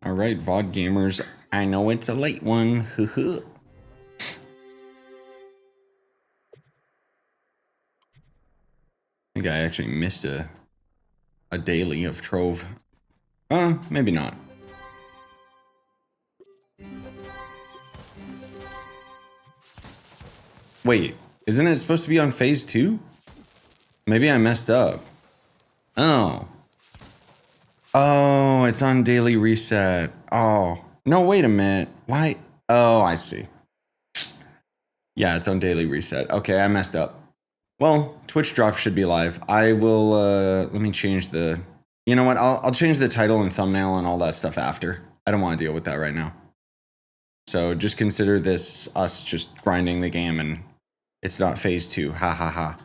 All right, VOD gamers. I know it's a late one. I think I actually missed a daily of Trove. Maybe not. Wait, isn't it supposed to be on phase 2? Maybe I messed up. Oh. Oh, it's on daily reset. Oh. No, wait a minute. Why? Oh, I see. Yeah, it's on daily reset. Okay, I messed up. Well, Twitch drop should be live. I will, let me change the... You know what? I'll change the title and thumbnail and all that stuff after. I don't want to deal with that right now. So just consider this us just grinding the game and it's not phase 2. Ha ha ha.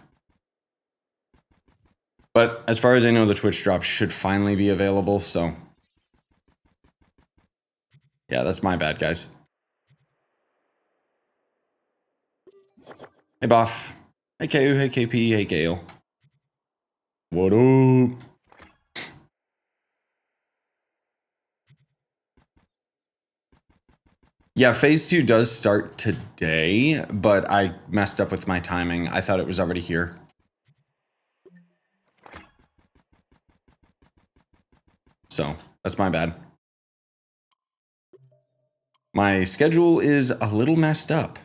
But as far as I know, the Twitch drop should finally be available, so... Yeah, that's my bad, guys. Hey, Boff. Hey, KU. Hey, KP. Hey, Gale. What up? Yeah, phase 2 does start today, but I messed up with my timing. I thought it was already here. So, that's my bad. My schedule is a little messed up.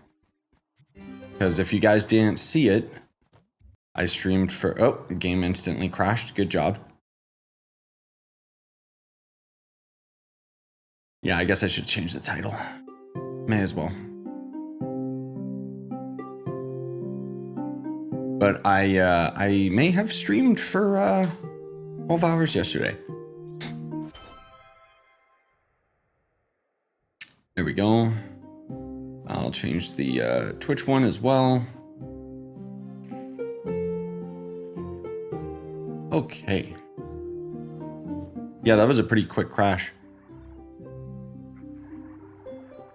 Because if you guys didn't see it, I streamed for... Oh, the game instantly crashed. Good job. Yeah, I guess I should change the title. May as well. But I may have streamed for 12 hours yesterday. There we go. I'll change the Twitch one as well. Okay. Yeah, that was a pretty quick crash.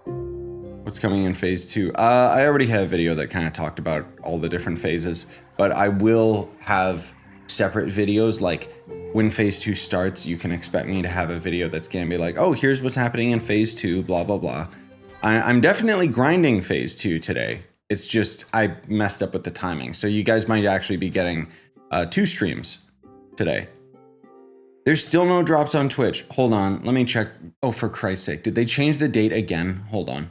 What's coming in phase 2? I already have a video that kind of talked about all the different phases, but I will have separate videos. Like when phase 2 starts, you can expect me to have a video that's gonna be like, oh, here's what's happening in phase 2, blah, blah, blah. I'm definitely grinding phase 2 today. It's just I messed up with the timing. So you guys might actually be getting 2 streams today. There's still no drops on Twitch. Hold on, let me check. Oh, for Christ's sake, did they change the date again? Hold on.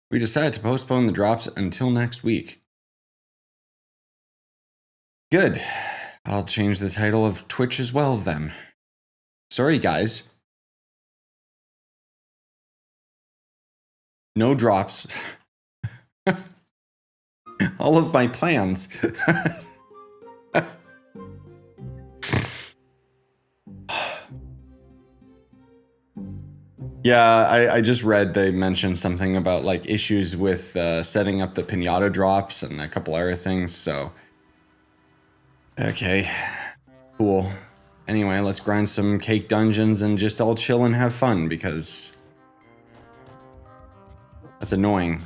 We decided to postpone the drops until next week. Good. I'll change the title of Twitch as well then. Sorry, guys. No drops. All of my plans. Yeah, I just read they mentioned something about like issues with setting up the pinata drops and a couple other things, so... Okay, cool. Anyway, let's grind some cake dungeons and just all chill and have fun, because... That's annoying.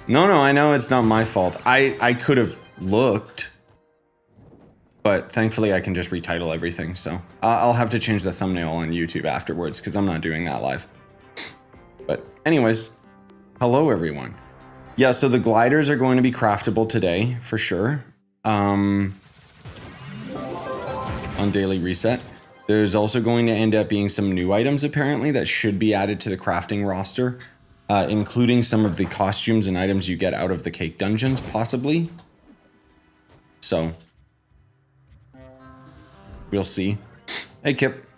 No, I know it's not my fault. I could have looked... But thankfully I can just retitle everything, so I'll have to change the thumbnail on YouTube afterwards because I'm not doing that live. But anyways, hello everyone. Yeah, so the gliders are going to be craftable today for sure. On daily reset. There's also going to end up being some new items apparently that should be added to the crafting roster, including some of the costumes and items you get out of the cake dungeons, possibly. So... we'll see. Hey, Kip.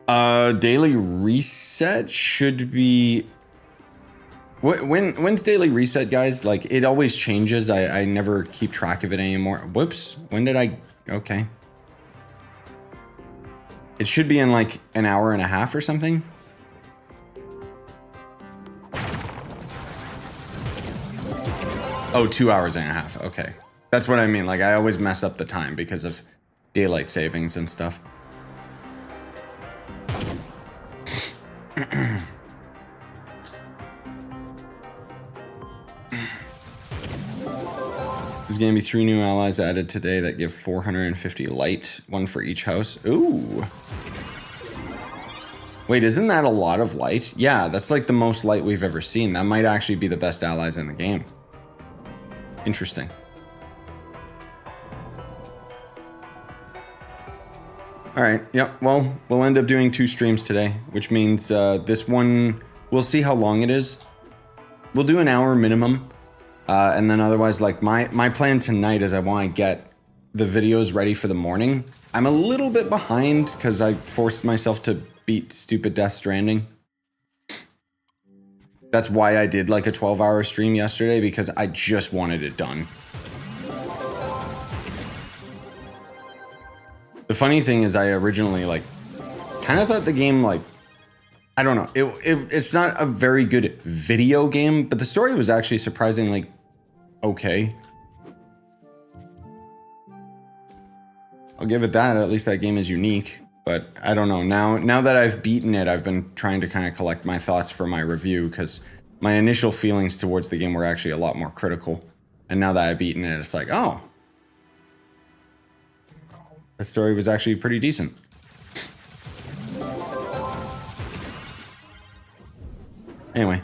Daily reset should be... When's daily reset, guys? Like, it always changes. I never keep track of it anymore. Whoops. When did I... Okay. It should be in, like, an hour and a half or something. Oh, 2 hours and a half. Okay. That's what I mean. Like, I always mess up the time because of daylight savings and stuff. There's going to be 3 new allies added today that give 450 light, 1 for each house. Ooh. Wait, isn't that a lot of light? Yeah, that's like the most light we've ever seen. That might actually be the best allies in the game. Interesting. All right, yep, well, we'll end up doing 2 streams today, which means this one, we'll see how long it is. We'll do an hour minimum. And then otherwise, like my plan tonight is I want to get the videos ready for the morning. I'm a little bit behind because I forced myself to beat stupid Death Stranding. That's why I did like a 12-hour stream yesterday, because I just wanted it done. The funny thing is I originally like kind of thought the game, like, I don't know, it's not a very good video game, but the story was actually surprisingly okay. I'll give it that. At least that game is unique. But I don't know. Now that I've beaten it, I've been trying to kind of collect my thoughts for my review, because my initial feelings towards the game were actually a lot more critical. And now that I've beaten it, it's like, oh, the story was actually pretty decent. Anyway.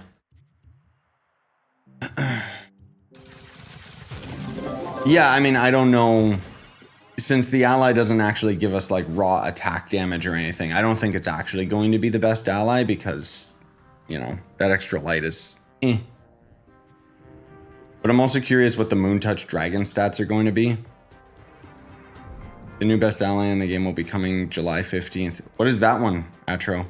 Yeah, I mean, I don't know. Since the ally doesn't actually give us like raw attack damage or anything, I don't think it's actually going to be the best ally, because, you know, that extra light is eh. But I'm also curious what the Moon Touch Dragon stats are going to be. The new best ally in the game will be coming July 15th. What is that one, Atro?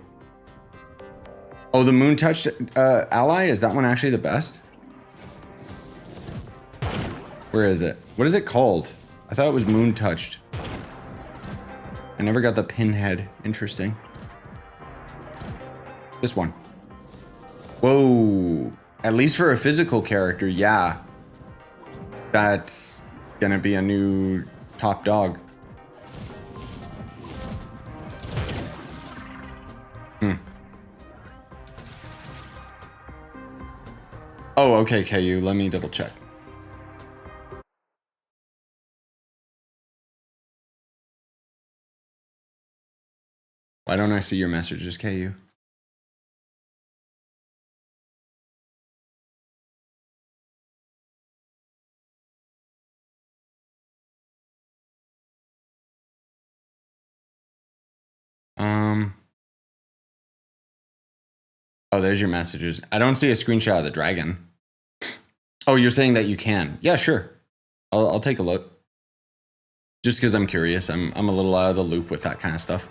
Oh, the Moon Touch ally? Is that one actually the best? Where is it? What is it called? I thought it was Moon Touched. I never got the pinhead. Interesting. This one. Whoa. At least for a physical character, yeah. That's gonna be a new top dog. Oh, okay, KU. Let me double check. Why don't I see your messages, KU? Oh, there's your messages. I don't see a screenshot of the dragon. Oh, you're saying that you can? Yeah, sure. I'll take a look. Just because I'm curious. I'm a little out of the loop with that kind of stuff,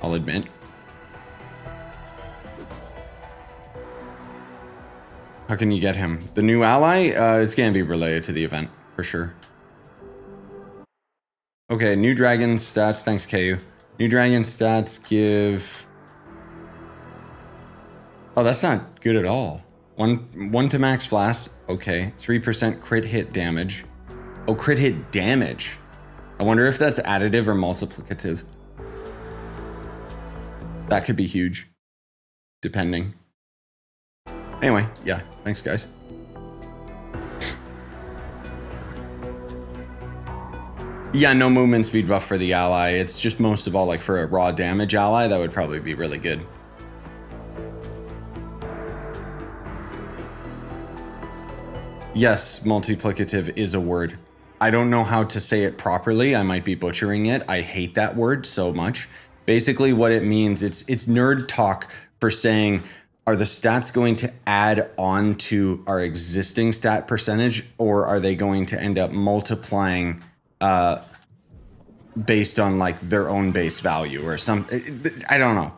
I'll admit. How can you get him? The new ally? It's gonna be related to the event, for sure. Okay, new dragon stats. Thanks, KU. New dragon stats give... Oh, that's not good at all. One to max flash. Okay. 3% crit hit damage. Oh, crit hit damage. I wonder if that's additive or multiplicative. That could be huge, depending. Anyway, yeah. Thanks, guys. Yeah, no movement speed buff for the ally. It's just most of all like for a raw damage ally, that would probably be really good. Yes, multiplicative is a word. I don't know how to say it properly. I might be butchering it. I hate that word so much. Basically what it means, it's nerd talk for saying, are the stats going to add on to our existing stat percentage, or are they going to end up multiplying based on like their own base value or something? I don't know.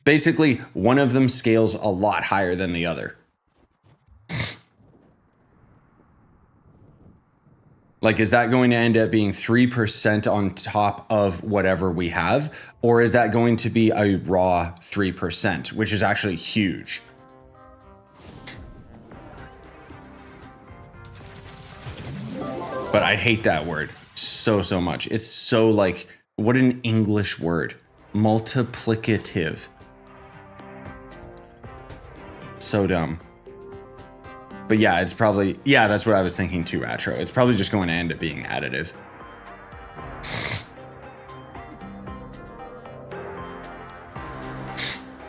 Basically, one of them scales a lot higher than the other. Like, is that going to end up being 3% on top of whatever we have? Or is that going to be a raw 3%, which is actually huge? But I hate that word. so much. It's so like, what an English word. Multiplicative. So dumb. But yeah, it's probably, yeah, that's what I was thinking too, Atro. It's probably just going to end up being additive.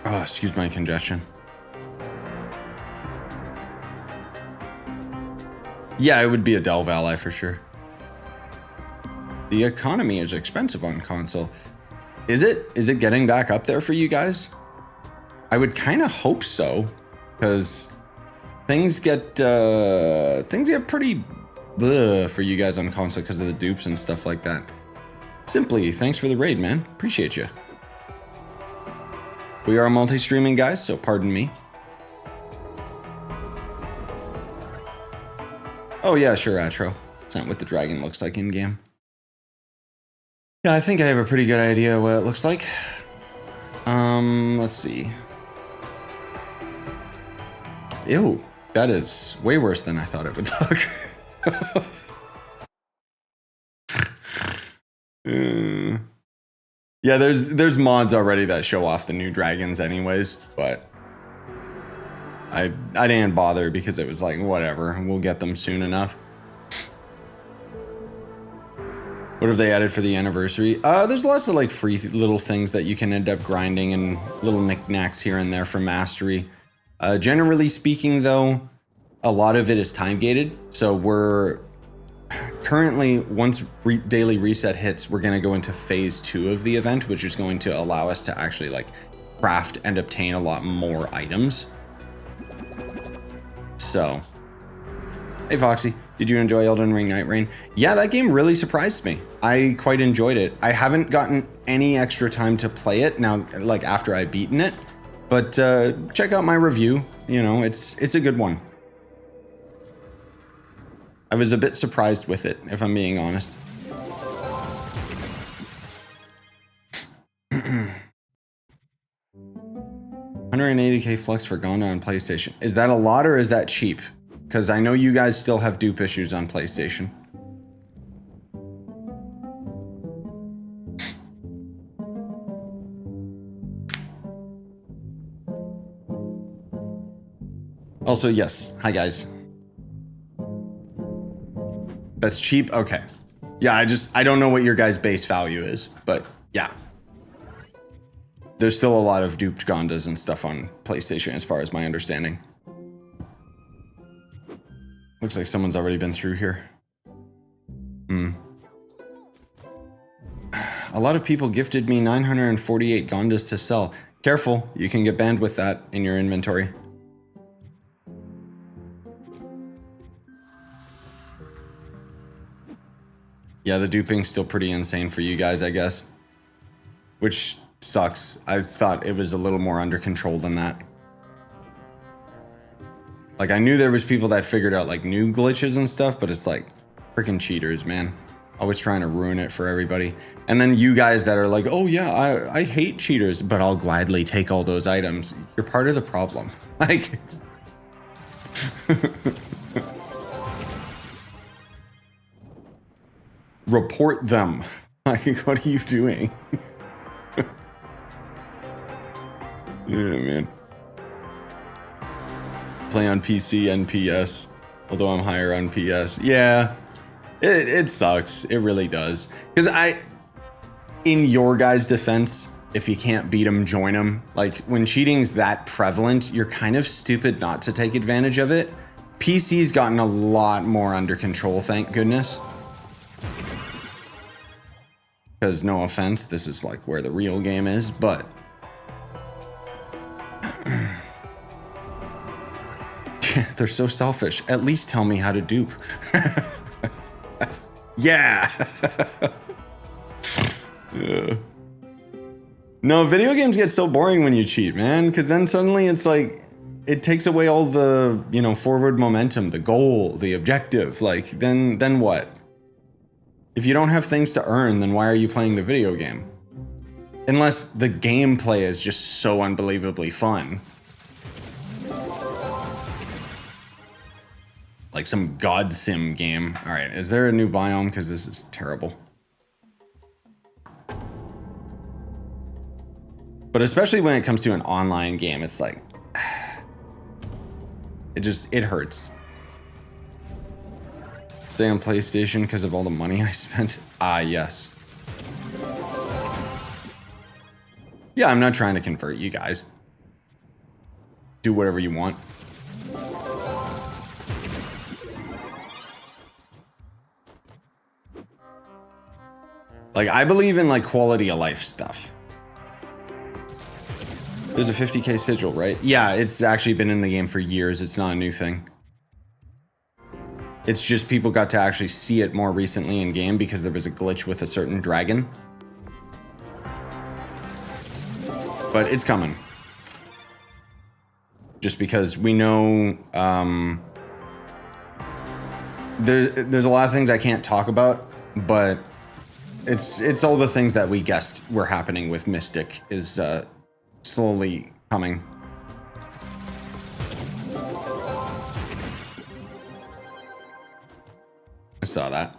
Oh, excuse my congestion. Yeah, it would be a Delve ally for sure. The economy is expensive on console. Is it? Is it getting back up there for you guys? I would kind of hope so, because things get pretty bleh for you guys on console because of the dupes and stuff like that. Simply, thanks for the raid, man. Appreciate you. We are multi-streaming, guys, so pardon me. Oh yeah, sure, Atro. It's not what the dragon looks like in game. Yeah, I think I have a pretty good idea what it looks like. Let's see. Ew, that is way worse than I thought it would look. Yeah, there's mods already that show off the new dragons anyways, but I didn't bother because it was like, whatever, we'll get them soon enough. What have they added for the anniversary? There's lots of like free little things that you can end up grinding and little knickknacks here and there for mastery. Generally speaking though, a lot of it is time gated. So we're currently, once daily reset hits, we're gonna go into phase 2 of the event, which is going to allow us to actually like craft and obtain a lot more items. So, hey Foxy, did you enjoy Elden Ring Night Rain? Yeah, that game really surprised me. I quite enjoyed it. I haven't gotten any extra time to play it now, like after I've beaten it, but check out my review. You know, it's a good one. I was a bit surprised with it, if I'm being honest. $180K flux for Gonda on PlayStation. Is that a lot or is that cheap? Because I know you guys still have dupe issues on PlayStation. Also, yes. Hi, guys. That's cheap? Okay. Yeah, I don't know what your guys' base value is, but yeah. There's still a lot of duped Gondas and stuff on PlayStation as far as my understanding. Looks like someone's already been through here. A lot of people gifted me 948 Gondas to sell. Careful, you can get banned with that in your inventory. Yeah, the duping's still pretty insane for you guys, I guess. Which sucks. I thought it was a little more under control than that. Like, I knew there was people that figured out, like, new glitches and stuff, but it's like, freaking cheaters, man. Always trying to ruin it for everybody. And then you guys that are like, oh yeah, I hate cheaters, but I'll gladly take all those items. You're part of the problem. Like... Report them. Like, what are you doing? Yeah, man. Play on PC and PS, although I'm higher on PS. Yeah, it sucks. It really does. Because in your guys' defense, if you can't beat them, join them. Like, when cheating's that prevalent, you're kind of stupid not to take advantage of it. PC's gotten a lot more under control, thank goodness. Because no offense, this is like where the real game is, but... They're so selfish. At least tell me how to dupe. Yeah! No, video games get so boring when you cheat, man, because then suddenly it's like, it takes away all the, you know, forward momentum, the goal, the objective. Like, then what? If you don't have things to earn, then why are you playing the video game? Unless the gameplay is just so unbelievably fun. Like some God Sim game. All right, is there a new biome? Because this is terrible. But especially when it comes to an online game, it's like, it hurts. Stay on PlayStation because of all the money I spent. Ah, yes. Yeah, I'm not trying to convert you guys. Do whatever you want. Like, I believe in, like, quality of life stuff. There's a 50k sigil, right? Yeah, it's actually been in the game for years. It's not a new thing. It's just people got to actually see it more recently in game because there was a glitch with a certain dragon. But it's coming. Just because we know there's a lot of things I can't talk about, but it's all the things that we guessed were happening with Mystic is slowly coming. I saw that.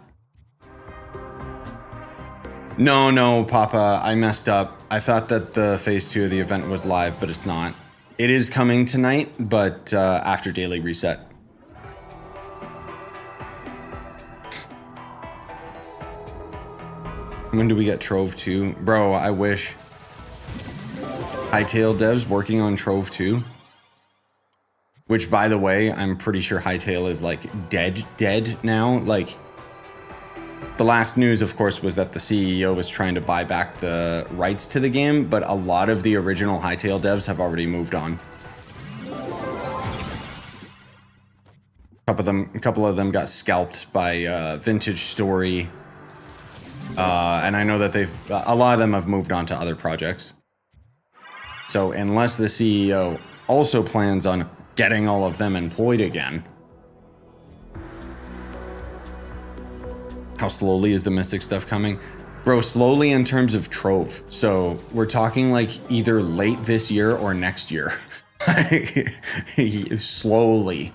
No, Papa, I messed up. I thought that the phase 2 of the event was live, but it's not. It is coming tonight, but after daily reset. When do we get Trove 2? Bro, I wish. Hightail devs working on Trove 2. Which, by the way, I'm pretty sure Hightail is, like, dead now. Like, the last news, of course, was that the CEO was trying to buy back the rights to the game, but a lot of the original Hightail devs have already moved on. A couple of them got scalped by Vintage Story. And I know that a lot of them have moved on to other projects. So unless the CEO also plans on getting all of them employed again. How slowly is the Mystic stuff coming? Bro, slowly in terms of Trove. So we're talking like either late this year or next year. Slowly.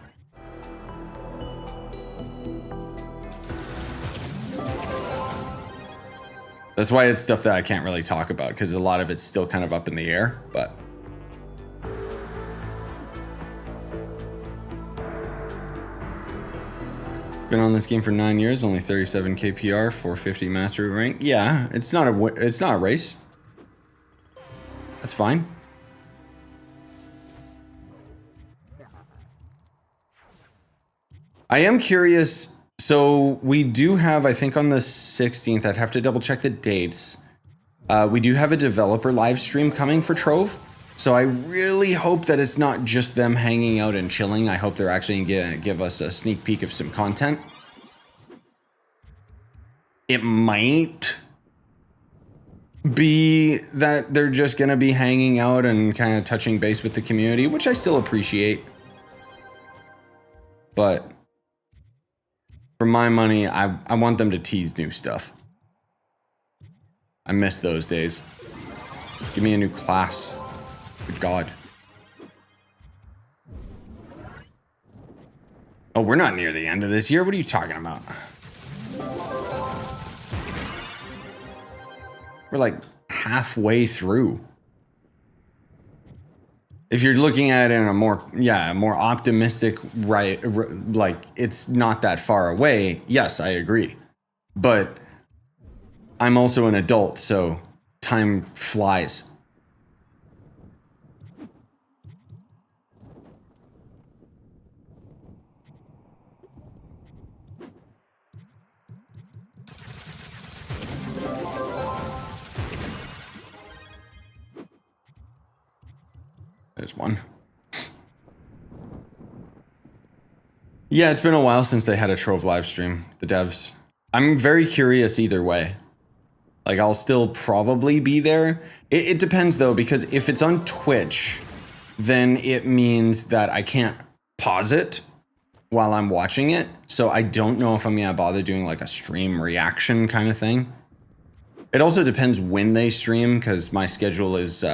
That's why it's stuff that I can't really talk about, because a lot of it's still kind of up in the air, but... Been on this game for 9 years, only 37 KPR, 450 mastery rank. Yeah, it's not a race. That's fine. I am curious. So we do have, I think on the 16th, I'd have to double check the dates. We do have a developer live stream coming for Trove. So I really hope that it's not just them hanging out and chilling. I hope they're actually going to give us a sneak peek of some content. It might be that they're just going to be hanging out and kind of touching base with the community, which I still appreciate. But for my money, I want them to tease new stuff. I miss those days. Give me a new class. Good God. Oh, we're not near the end of this year. What are you talking about? We're like halfway through. If you're looking at it in a more optimistic, right, like it's not that far away. Yes, I agree. But I'm also an adult, so time flies. There's one. Yeah, it's been a while since they had a Trove live stream, the devs. I'm very curious either way. Like, I'll still probably be there. It depends, though, because if it's on Twitch, then it means that I can't pause it while I'm watching it. So I don't know if I'm going to bother doing, like, a stream reaction kind of thing. It also depends when they stream, because my schedule is...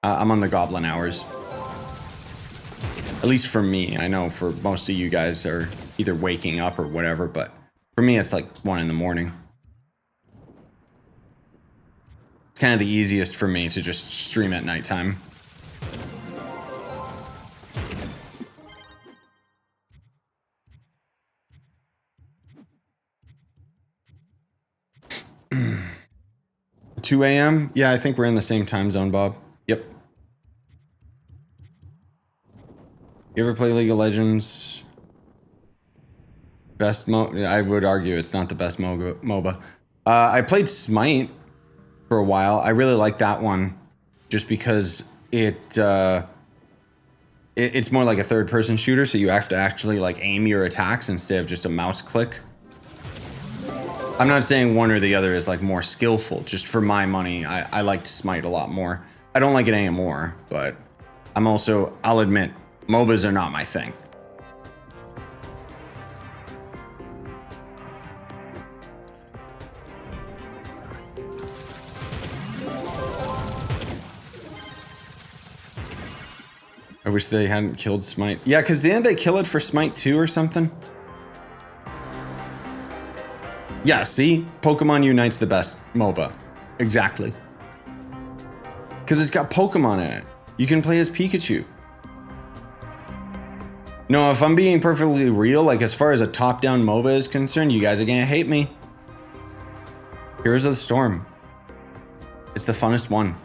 I'm on the Goblin hours. At least for me. I know for most of you guys are either waking up or whatever, but for me it's like 1 in the morning. It's kind of the easiest for me to just stream at nighttime. $2 a.m.? Yeah, I think we're in the same time zone, Bob. Yep. You ever play League of Legends? I would argue it's not the best MOBA. I played Smite for a while. I really like that one just because it's more like a third-person shooter, so you have to actually like aim your attacks instead of just a mouse click. I'm not saying one or the other is like more skillful. Just for my money, I liked Smite a lot more. I don't like it anymore, but I'll admit, MOBAs are not my thing. I wish they hadn't killed Smite. Yeah, because didn't they kill it for Smite 2 or something? Yeah, see? Pokemon Unite's the best MOBA. Exactly. Because it's got Pokemon in it. You can play as Pikachu. No, if I'm being perfectly real, like as far as a top-down MOBA is concerned, you guys are gonna hate me. Heroes of the Storm. It's the funnest one.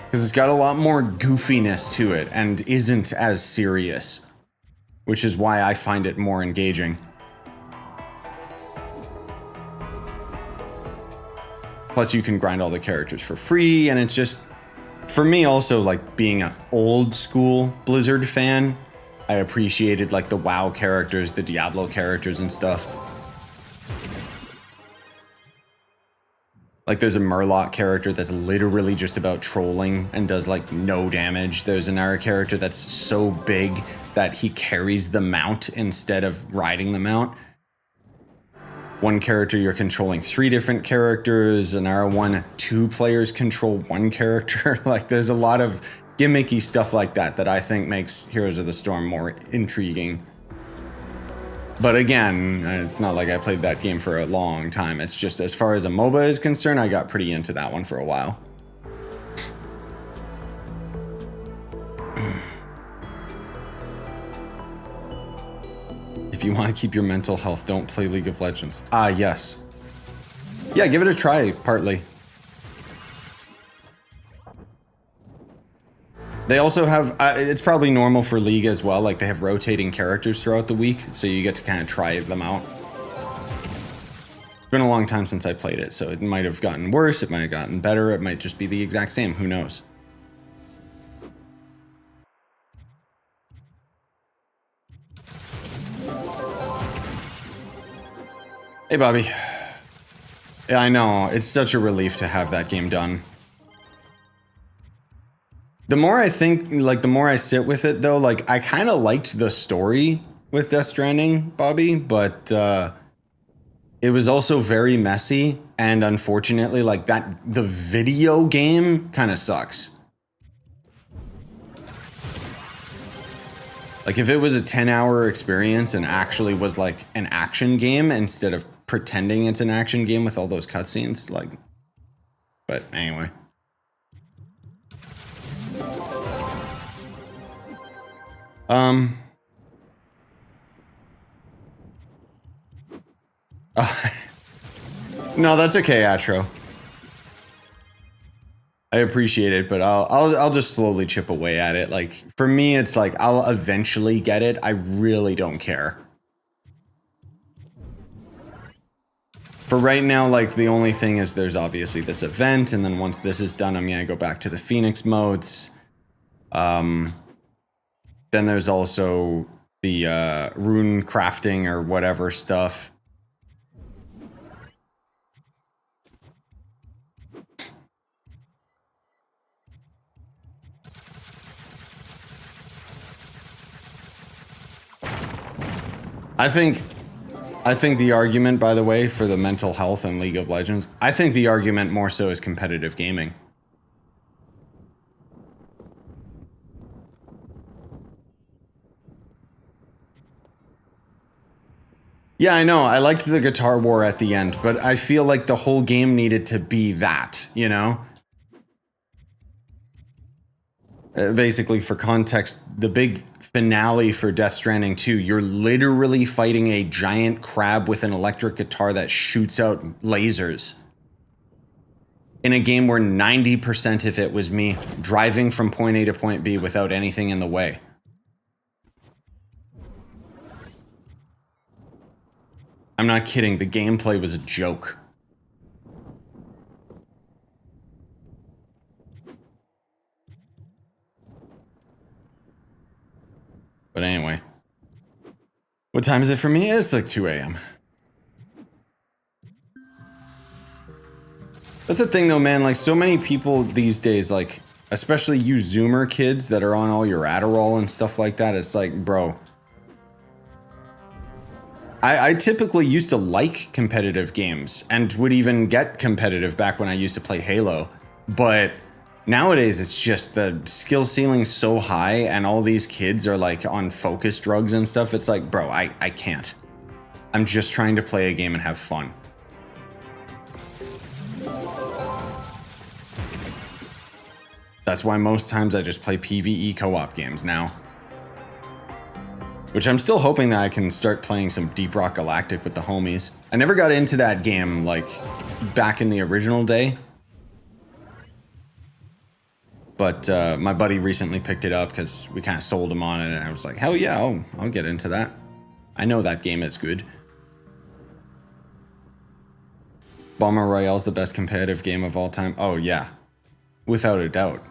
Because it's got a lot more goofiness to it and isn't as serious. Which is why I find it more engaging. Plus you can grind all the characters for free, and it's just, for me also, like being an old school Blizzard fan, I appreciated like the WoW characters, the Diablo characters and stuff. Like there's a Murloc character that's literally just about trolling and does like no damage. There's another character that's so big that he carries the mount instead of riding the mount. One character, you're controlling 3 different characters. Another one, 2 players control 1 character. Like there's a lot of gimmicky stuff like that that I think makes Heroes of the Storm more intriguing. But again, it's not like I played that game for a long time. It's just as far as a MOBA is concerned, I got pretty into that one for a while. If you want to keep your mental health, don't play League of Legends. Ah, yes. Yeah, give it a try, partly. They also have, it's probably normal for League as well, like they have rotating characters throughout the week, so you get to kind of try them out. It's been a long time since I played it, so it might have gotten worse, it might have gotten better, it might just be the exact same, who knows. Hey, Bobby. Yeah, I know. It's such a relief to have that game done. The more I think, like, the more I sit with it, though, like, I kind of liked the story with Death Stranding, Bobby, but it was also very messy, and unfortunately, like, the video game kind of sucks. Like, if it was a 10-hour experience and actually was, like, an action game instead of pretending it's an action game with all those cutscenes, like, but anyway. No, that's okay, Atro. I appreciate it, but I'll just slowly chip away at it. Like, for me, it's like, I'll eventually get it. I really don't care. For right now, like, the only thing is there's obviously this event, and then once this is done, I'm gonna go back to the Phoenix modes. Then there's also the rune crafting or whatever stuff. I think the argument, by the way, for the mental health in League of Legends, I think the argument more so is competitive gaming. Yeah, I know. I liked the guitar war at the end, but I feel like the whole game needed to be that, you know? Basically, for context, the big finale for Death Stranding 2, you're literally fighting a giant crab with an electric guitar that shoots out lasers. In a game where 90% of it was me driving from point A to point B without anything in the way. I'm not kidding, the gameplay was a joke. But anyway. What time is it for me? It's like 2 a.m. That's the thing though, man, like so many people these days, like, especially you Zoomer kids that are on all your Adderall and stuff like that, it's like, bro. I typically used to like competitive games and would even get competitive back when I used to play Halo. But nowadays it's just the skill ceiling's so high and all these kids are like on focus drugs and stuff. It's like, bro, I can't. I'm just trying to play a game and have fun. That's why most times I just play PvE co-op games now. Which I'm still hoping that I can start playing some Deep Rock Galactic with the homies. I never got into that game, like, back in the original day. But my buddy recently picked it up because we kind of sold him on it, and I was like, hell yeah, I'll get into that. I know that game is good. Bomber Royale's the best competitive game of all time. Oh yeah, without a doubt.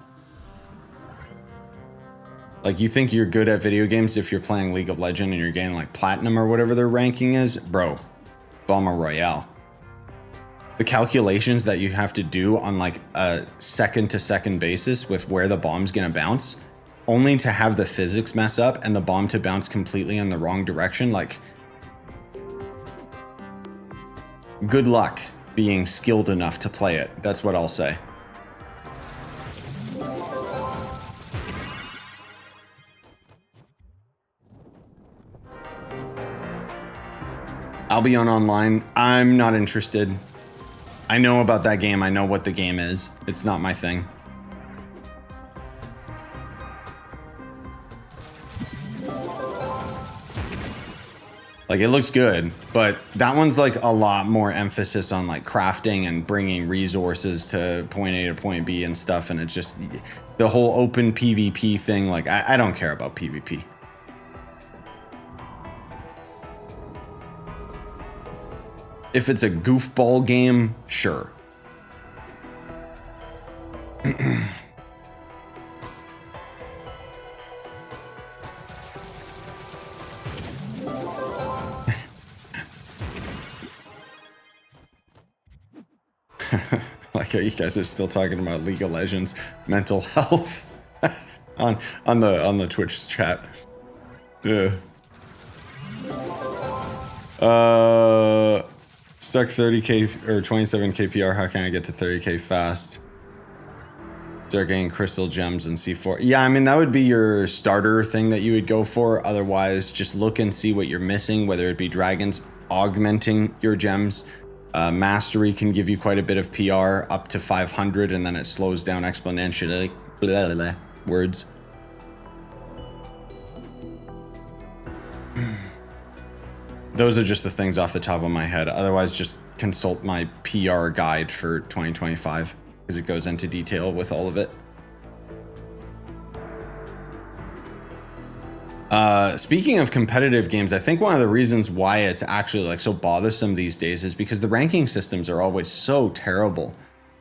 Like, you think you're good at video games if you're playing League of Legends and you're getting like platinum or whatever their ranking is? Bro, Bomber Royale. The calculations that you have to do on like a second to second basis with where the bomb's gonna bounce, only to have the physics mess up and the bomb to bounce completely in the wrong direction, like, good luck being skilled enough to play it. That's what I'll say. I'll be on online. I'm not interested. I know about that game. I know what the game is. It's not my thing. Like, it looks good, but that one's like a lot more emphasis on like crafting and bringing resources to point A to point B and stuff. And it's just the whole open PvP thing. Like, I don't care about PvP. If it's a goofball game, sure. Like, you guys are still talking about League of Legends mental health on the Twitch chat. Yeah. Stuck 30k or 27 kpr. How can I get to 30k fast? Start getting crystal gems and C4. Yeah, I mean, that would be your starter thing that you would go for. Otherwise, just look and see what you're missing, whether it be dragons augmenting your gems. Mastery can give you quite a bit of PR, up to 500, and then it slows down exponentially. Blah, blah, blah. Words. Those are just the things off the top of my head. Otherwise, just consult my PR guide for 2025, because it goes into detail with all of it. Speaking of competitive games, I think one of the reasons why it's actually like so bothersome these days is because the ranking systems are always so terrible.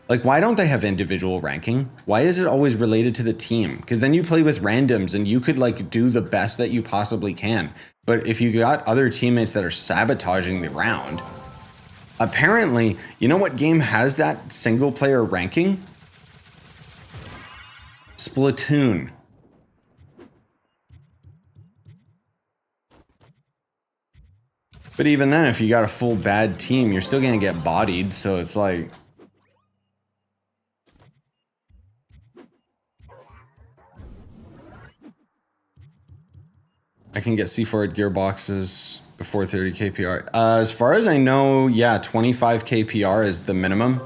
Like, why don't they have individual ranking? Why is it always related to the team? Because then you play with randoms and you could like do the best that you possibly can. But if you got other teammates that are sabotaging the round, apparently, you know what game has that single player ranking? Splatoon. But even then, if you got a full bad team, you're still gonna get bodied, so it's like... I can get C4 gearboxes before 30 kpr. As far as I know, yeah, 25 kpr is the minimum.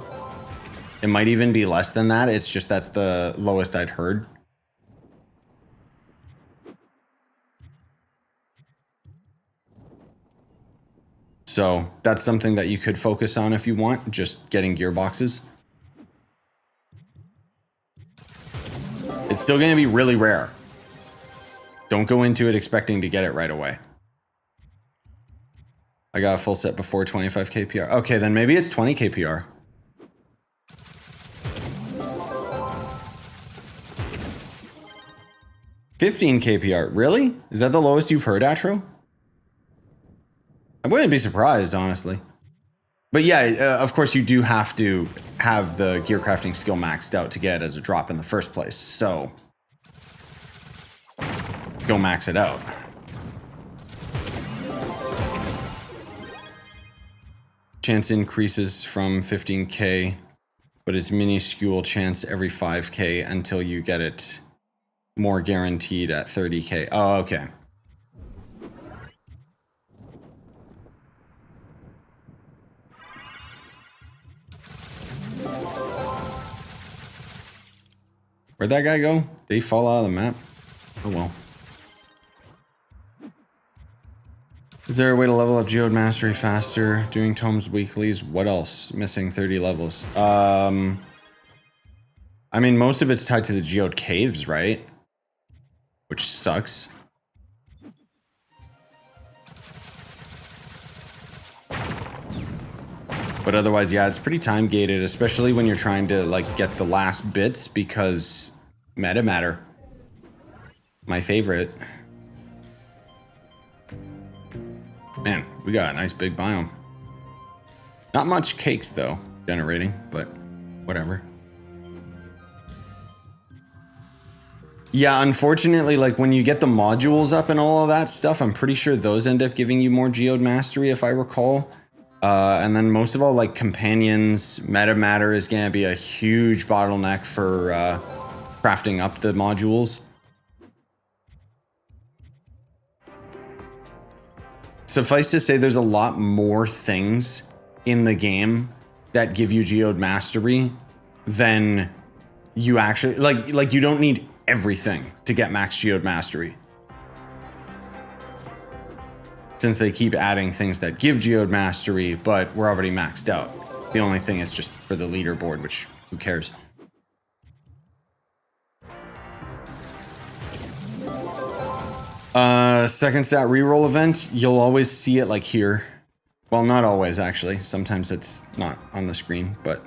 It might even be less than that. It's just that's the lowest I'd heard. So that's something that you could focus on if you want, just getting gearboxes. It's still going to be really rare. Don't go into it expecting to get it right away. I got a full set before 25 kpr. Okay, then maybe it's 20 kpr. $15 kpr. Really? Is that the lowest you've heard, Atro? I wouldn't be surprised, honestly. But yeah, of course you do have to have the gear crafting skill maxed out to get it as a drop in the first place. So go max it out. Chance increases from 15k, but it's minuscule chance every 5k until you get it more guaranteed at 30k. Oh, okay. Where'd that guy go? Did he fall out of the map? Oh well. Is there a way to level up Geode Mastery faster? Doing tomes weeklies? What else? Missing 30 levels. I mean, most of it's tied to the Geode caves, right? Which sucks. But otherwise, yeah, it's pretty time gated, especially when you're trying to like get the last bits because meta matter. My favorite. Man, we got a nice big biome. Not much cakes though, generating, but whatever. Yeah, unfortunately, like when you get the modules up and all of that stuff, I'm pretty sure those end up giving you more Geode Mastery if I recall. And then most of all, like companions, meta matter is going to be a huge bottleneck for crafting up the modules. Suffice to say, there's a lot more things in the game that give you Geode Mastery than you actually like you don't need everything to get max Geode Mastery. Since they keep adding things that give Geode Mastery, but we're already maxed out. The only thing is just for the leaderboard, which who cares? Second stat reroll event, you'll always see it like here. Well, not always actually. Sometimes it's not on the screen, but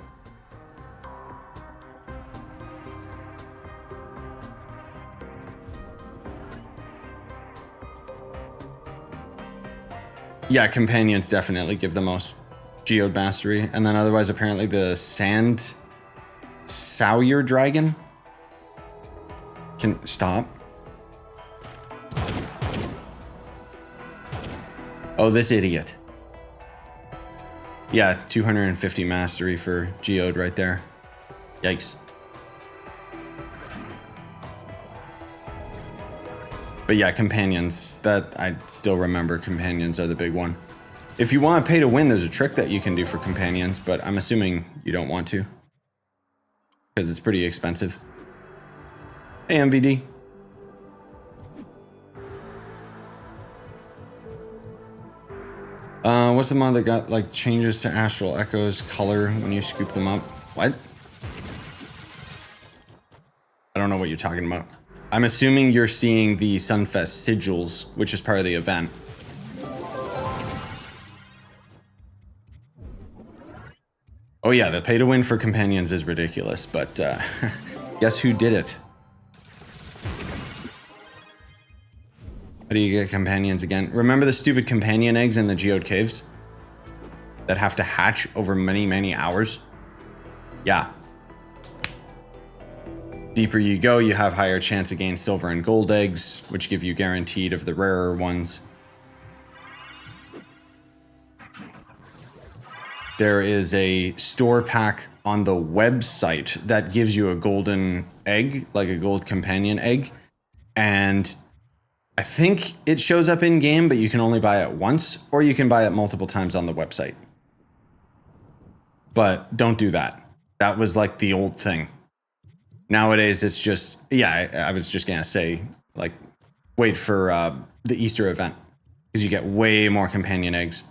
yeah, companions definitely give the most Geode Mastery. And then otherwise, apparently the sand Scyushi dragon can stop. Oh, this idiot. Yeah, 250 mastery for Geode right there. Yikes. But yeah, companions, that I still remember companions are the big one. If you want to pay to win, there's a trick that you can do for companions, but I'm assuming you don't want to. Because it's pretty expensive. Hey, MVD. What's the mod that got like changes to Astral Echo's color when you scoop them up? What? I don't know what you're talking about. I'm assuming you're seeing the Sunfest sigils, which is part of the event. Oh yeah, the pay to win for companions is ridiculous, but guess who did it? How do you get companions again? Remember the stupid companion eggs in the Geode caves? That have to hatch over many, many hours? Yeah. Deeper you go, you have higher chance to gain silver and gold eggs, which give you guaranteed of the rarer ones. There is a store pack on the website that gives you a golden egg, like a gold companion egg, and I think it shows up in game, but you can only buy it once, or you can buy it multiple times on the website. But don't do that. That was like the old thing. Nowadays, it's just, yeah, I was just gonna say, like, wait for the Easter event, because you get way more companion eggs.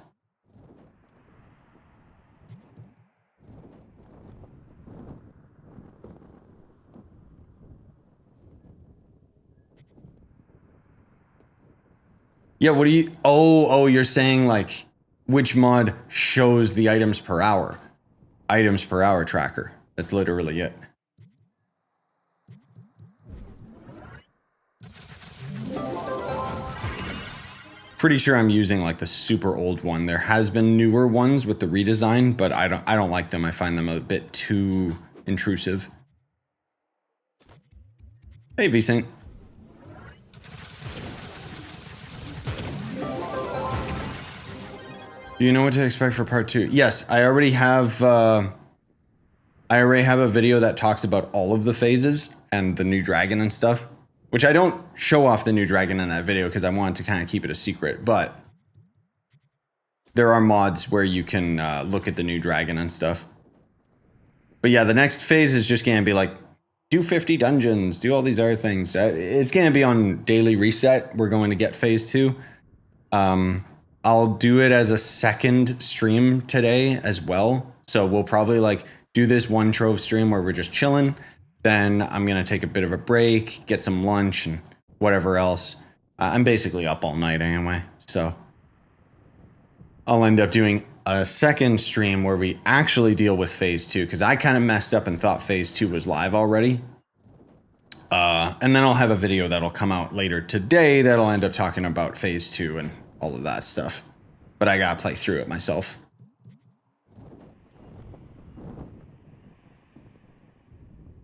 Yeah, what do you, oh, you're saying like, which mod shows the items per hour? Items per hour tracker. That's literally it. Pretty sure I'm using like the super old one. There has been newer ones with the redesign, but I don't like them. I find them a bit too intrusive. Hey, V-Saint. Do you know what to expect for part 2? Yes, I already have a video that talks about all of the phases and the new dragon and stuff, which I don't show off the new dragon in that video because I wanted to kind of keep it a secret, but there are mods where you can look at the new dragon and stuff. But yeah, the next phase is just going to be like, do 50 dungeons, do all these other things. It's going to be on daily reset. We're going to get phase 2. I'll do it as a second stream today as well. So we'll probably like do this one Trove stream where we're just chilling. Then I'm going to take a bit of a break, get some lunch and whatever else. I'm basically up all night anyway. So I'll end up doing a second stream where we actually deal with phase 2 because I kind of messed up and thought phase 2 was live already. And then I'll have a video that'll come out later today that'll end up talking about phase 2 and all of that stuff. But I gotta play through it myself.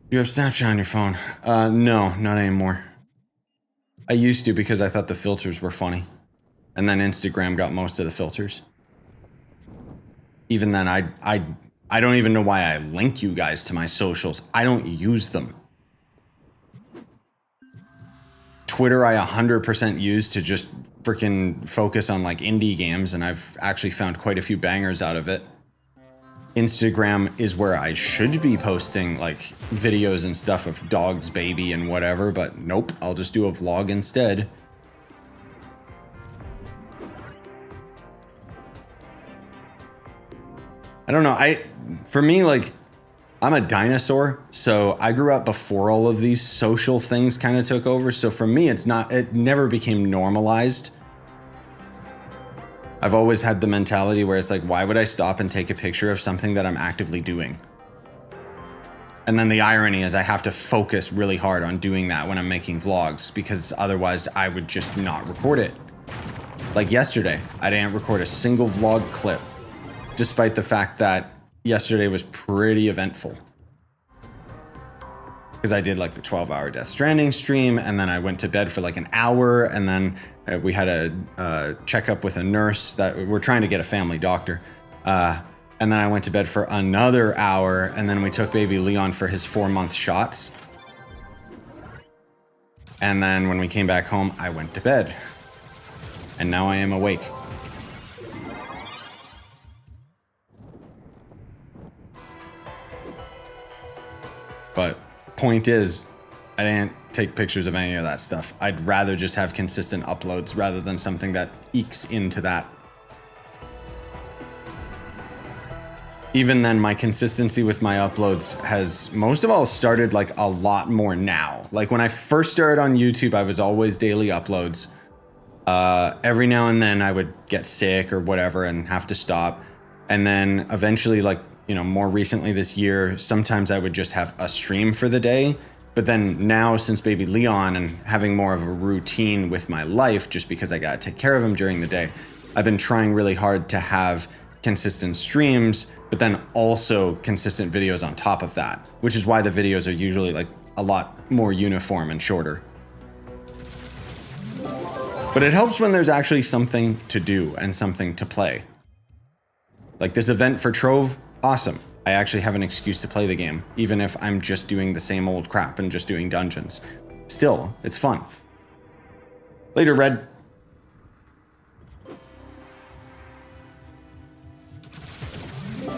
You have Snapchat on your phone? No, not anymore. I used to because I thought the filters were funny. And then Instagram got most of the filters. Even then, I don't even know why I link you guys to my socials. I don't use them. Twitter, I 100% use to just freaking focus on like indie games, and I've actually found quite a few bangers out of it. Instagram is where I should be posting like videos and stuff of dogs, baby, and whatever, but nope, I'll just do a vlog instead. I don't know, for me, like, I'm a dinosaur, so I grew up before all of these social things kind of took over. So for me, it never became normalized. I've always had the mentality where it's like, why would I stop and take a picture of something that I'm actively doing? And then the irony is I have to focus really hard on doing that when I'm making vlogs because otherwise I would just not record it. Like yesterday, I didn't record a single vlog clip, despite the fact that yesterday was pretty eventful because I did like the 12-hour Death Stranding stream, and then I went to bed for like an hour, and then we had a checkup with a nurse that we're trying to get a family doctor, and then I went to bed for another hour, and then we took baby Leon for his 4-month shots, and then when we came back home, I went to bed, and now I am awake. But point is, I didn't take pictures of any of that stuff. I'd rather just have consistent uploads rather than something that ekes into that. Even then, my consistency with my uploads has most of all started like a lot more now. Like when I first started on YouTube, I was always daily uploads. Every now and then I would get sick or whatever and have to stop. And then eventually, like, you know, more recently this year, sometimes I would just have a stream for the day. But then now, since baby Leon and having more of a routine with my life, just because I gotta take care of him during the day, I've been trying really hard to have consistent streams, but then also consistent videos on top of that, which is why the videos are usually like a lot more uniform and shorter. But it helps when there's actually something to do and something to play. Like this event for Trove, awesome. I actually have an excuse to play the game, even if I'm just doing the same old crap and just doing dungeons. Still, it's fun. Later, Red.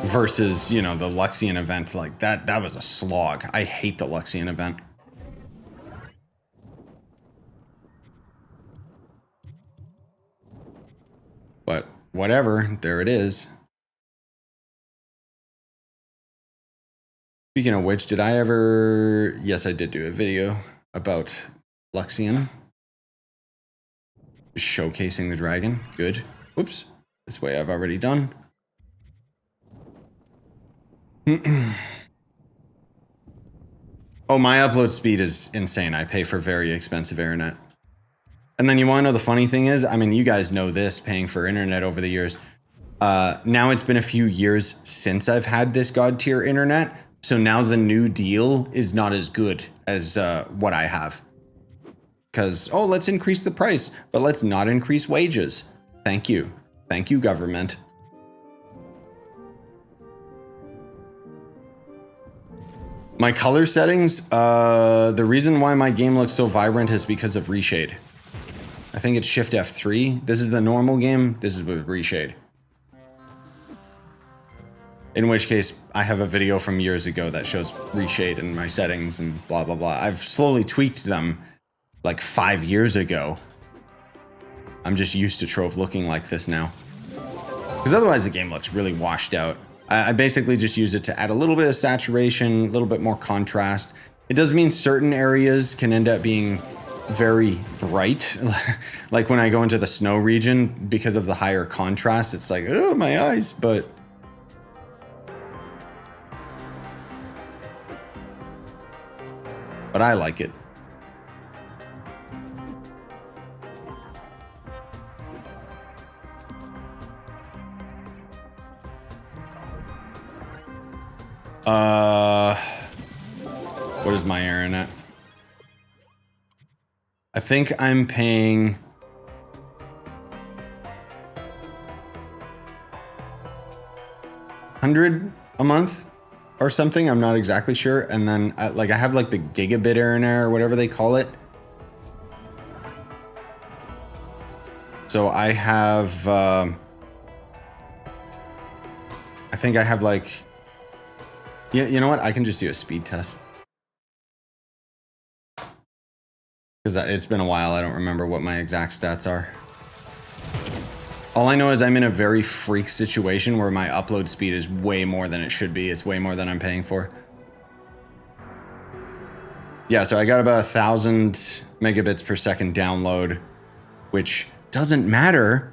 Versus, you know, the Luxian event, like that was a slog. I hate the Luxian event. But whatever, there it is. Speaking of which, did I ever... Yes, I did do a video about Luxian. Showcasing the dragon. Good. Oops. This way I've already done. Oh, my upload speed is insane. I pay for very expensive internet. And then you want to know the funny thing is, I mean, you guys know this, paying for internet over the years. Now it's been a few years since I've had this God tier internet. So now the new deal is not as good as what I have. Because, oh, let's increase the price, but let's not increase wages. Thank you. Thank you, government. My color settings, the reason why my game looks so vibrant is because of reshade. I think it's Shift F3. This is the normal game. This is with reshade. In which case, I have a video from years ago that shows reshade in my settings and blah, blah, blah. I've slowly tweaked them like 5 years ago. I'm just used to Trove looking like this now. Because otherwise the game looks really washed out. I basically just use it to add a little bit of saturation, a little bit more contrast. It does mean certain areas can end up being very bright. Like when I go into the snow region, because of the higher contrast, it's like, oh, my eyes, but... But I like it. What is my internet? I think I'm paying $100 a month or something. I'm not exactly sure. And then like I have like the gigabit internet or whatever they call it. So I have, I think I have like, yeah, you know what? I can just do a speed test. Because it's been a while, I don't remember what my exact stats are. All I know is I'm in a very freak situation where my upload speed is way more than it should be. It's way more than I'm paying for. Yeah, so I got about 1,000 megabits per second download, which doesn't matter.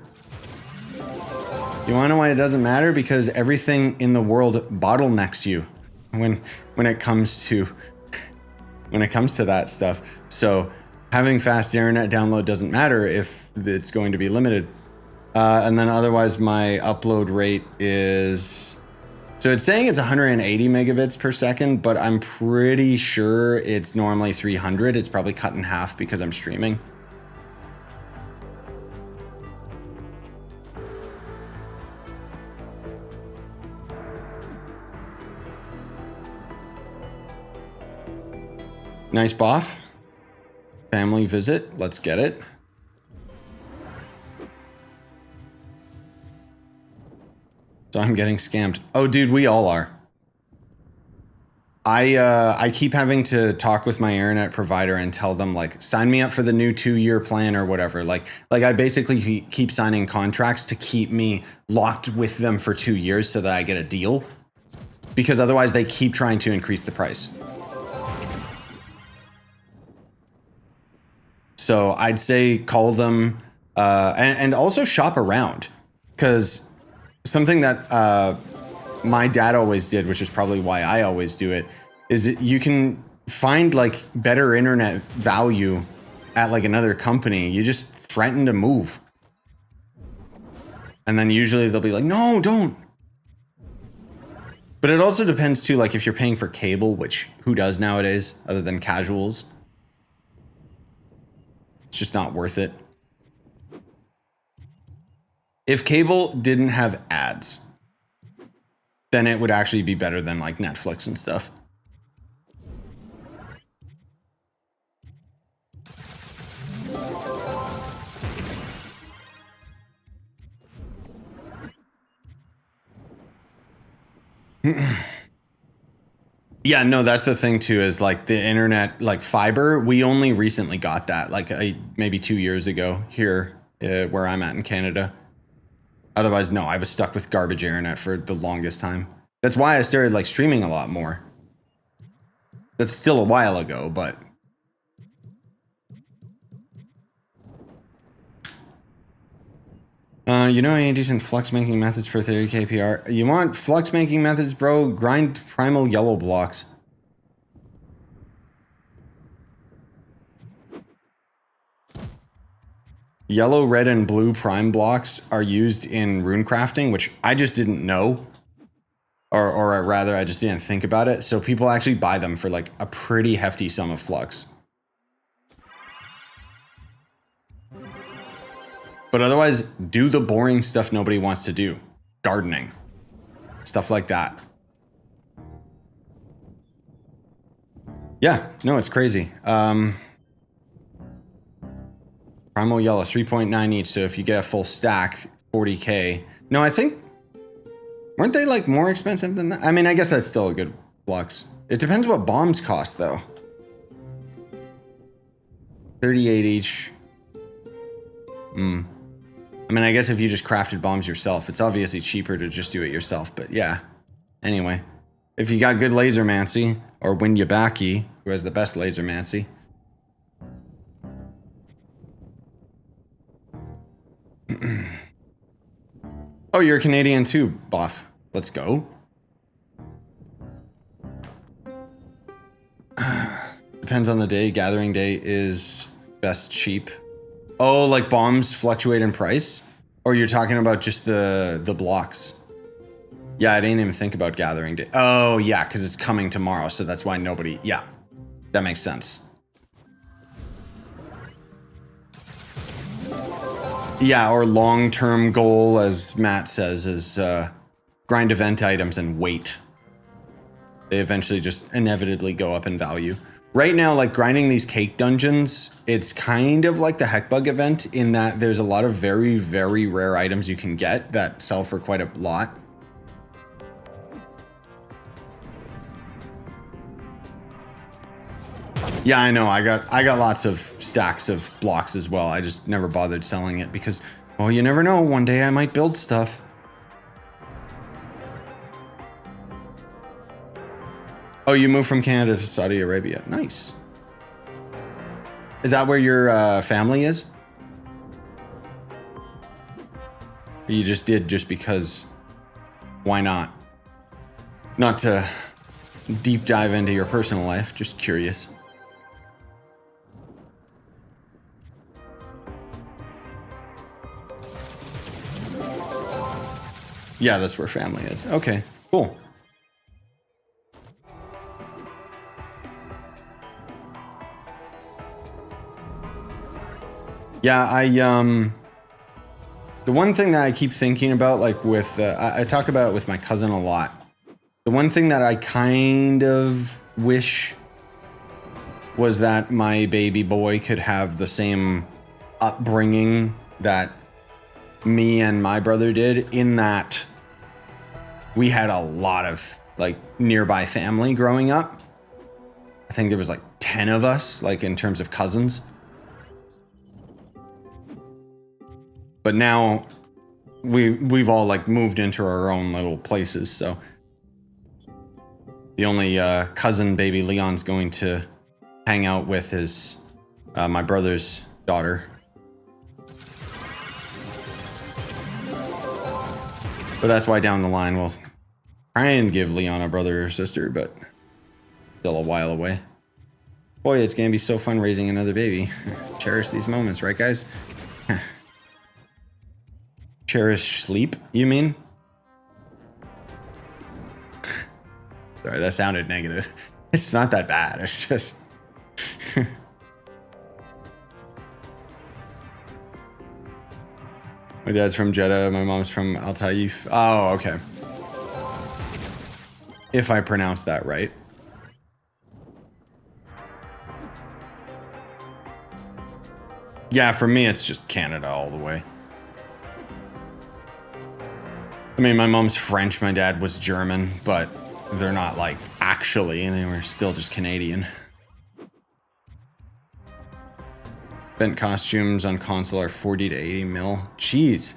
You wanna know why it doesn't matter? Because everything in the world bottlenecks you when it comes to that stuff. So having fast internet download doesn't matter if it's going to be limited. And then otherwise my upload rate is, so it's saying it's 180 megabits per second, but I'm pretty sure it's normally 300. It's probably cut in half because I'm streaming. Nice boff. Family visit. Let's get it. So I'm getting scammed. Oh, dude, we all are. I keep having to talk with my internet provider and tell them, like, sign me up for the new 2-year plan or whatever. Like I basically keep signing contracts to keep me locked with them for 2 years so that I get a deal. Because otherwise they keep trying to increase the price. So I'd say call them and also shop around, because something that my dad always did, which is probably why I always do it, is that you can find like better internet value at like another company. You just threaten to move. And then usually they'll be like, no, don't. But it also depends too, like if you're paying for cable, which who does nowadays other than casuals? It's just not worth it. If cable didn't have ads, then it would actually be better than like Netflix and stuff. Yeah, no, that's the thing too, is like the internet, like fiber, we only recently got that, like maybe 2 years ago here where I'm at in Canada. Otherwise, no, I was stuck with garbage internet for the longest time. That's why I started like streaming a lot more. That's still a while ago, but you know any decent flux making methods for 30 kpr? You want flux making methods, bro? Grind primal yellow blocks. Yellow, red, and blue prime blocks are used in rune crafting, which I just didn't know. Or rather, I just didn't think about it. So people actually buy them for like a pretty hefty sum of flux. But otherwise, do the boring stuff nobody wants to do. Gardening. Stuff like that. Yeah, no, it's crazy. Primal yellow, 3.9 each. So if you get a full stack, 40k. No, I think... Weren't they like more expensive than that? I mean, I guess that's still a good flux. It depends what bombs cost though. 38 each. I mean, I guess if you just crafted bombs yourself, it's obviously cheaper to just do it yourself, but yeah. Anyway, if you got good lasermancy, or Winyabaki, who has the best lasermancy. Oh, you're Canadian too, Boff. Let's go. Depends on the day. Gathering day is best cheap. Oh, like bombs fluctuate in price? Or you're talking about just the blocks? Yeah, I didn't even think about gathering day. Oh, yeah, because it's coming tomorrow, so that's why nobody... Yeah, that makes sense. Yeah, or long-term goal, as Matt says, is grind event items and wait. They eventually just inevitably go up in value. Right now, like grinding these cake dungeons, it's kind of like the Heckbug event in that there's a lot of very, very rare items you can get that sell for quite a lot. Yeah, I know. I got lots of stacks of blocks as well. I just never bothered selling it because, well, you never know. One day I might build stuff. Oh, you moved from Canada to Saudi Arabia. Nice. Is that where your family is? Or you just did just because, why not? Not to deep dive into your personal life, just curious. Yeah, that's where family is. Okay, cool. Yeah, the one thing that I keep thinking about, like with, I talk about it with my cousin a lot. The one thing that I kind of wish was that my baby boy could have the same upbringing that me and my brother did, in that we had a lot of like nearby family growing up. I think there was like 10 of us, like in terms of cousins. But now we've all like moved into our own little places, so the only cousin baby Leon's going to hang out with is my brother's daughter. But that's why down the line we'll try and give Leon a brother or sister, but still a while away. Boy, it's gonna be so fun raising another baby. Cherish these moments, right guys? Cherish sleep, you mean? Sorry, that sounded negative. It's not that bad, it's just... My dad's from Jeddah, my mom's from Al Taif. Oh, okay. If I pronounced that right. Yeah, for me, it's just Canada all the way. I mean, my mom's French, my dad was German, but they're not like actually, and they were still just Canadian. Spent costumes on console are 40 to 80 mil. Jeez.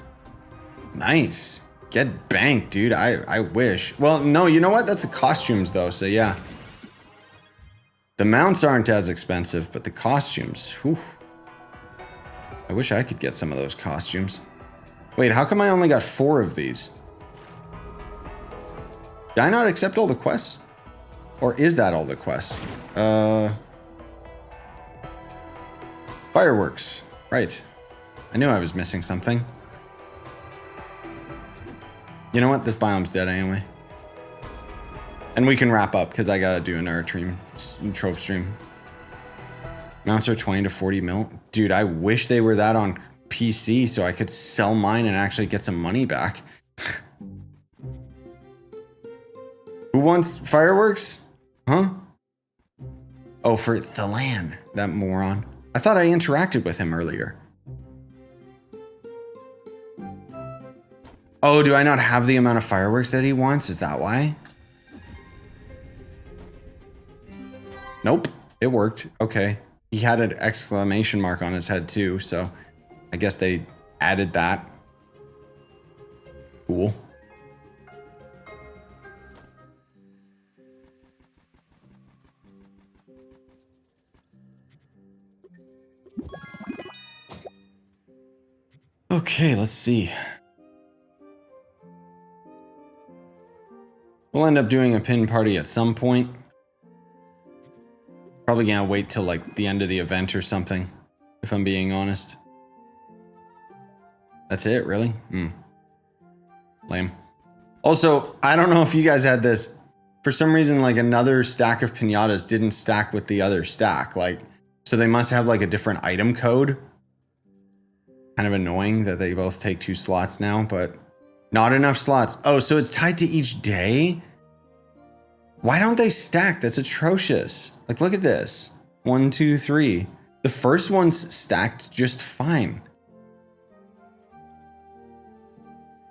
Nice. Get banked, dude. I wish. Well, no, you know what? That's the costumes though, so yeah. The mounts aren't as expensive, but the costumes, whew. I wish I could get some of those costumes. Wait, how come I only got 4 of these? Did I not accept all the quests? Or is that all the quests? Fireworks. Right. I knew I was missing something. You know what? This biome's dead anyway. And we can wrap up because I gotta do another Trove stream. Mounts are 20 to 40 mil. Dude, I wish they were that on PC so I could sell mine and actually get some money back. Who wants fireworks? Huh? Oh, for the land. That moron. I thought I interacted with him earlier. Oh, do I not have the amount of fireworks that he wants? Is that why? Nope, it worked. Okay. He had an exclamation mark on his head too, so I guess they added that. Cool. Okay, let's see. We'll end up doing a pin party at some point. Probably gonna wait till like the end of the event or something, if I'm being honest. That's it, really? Lame. Also, I don't know if you guys had this. For some reason, like another stack of pinatas didn't stack with the other stack. Like, so they must have like a different item code. Kind of annoying that they both take 2 slots now, but not enough slots. Oh, so it's tied to each day? Why don't they stack? That's atrocious. Like, look at this. 1, 2, 3. The first one's stacked just fine.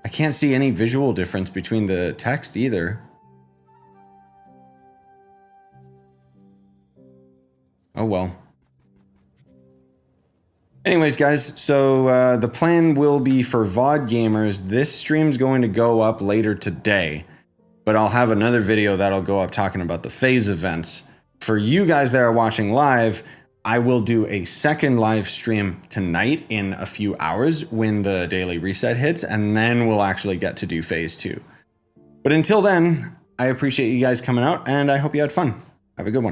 I can't see any visual difference between the text either. Oh well. Anyways, guys, so the plan will be for VOD gamers. This stream's going to go up later today, but I'll have another video that'll go up talking about the phase events. For you guys that are watching live, I will do a second live stream tonight in a few hours when the daily reset hits, and then we'll actually get to do phase 2. But until then, I appreciate you guys coming out, and I hope you had fun. Have a good one.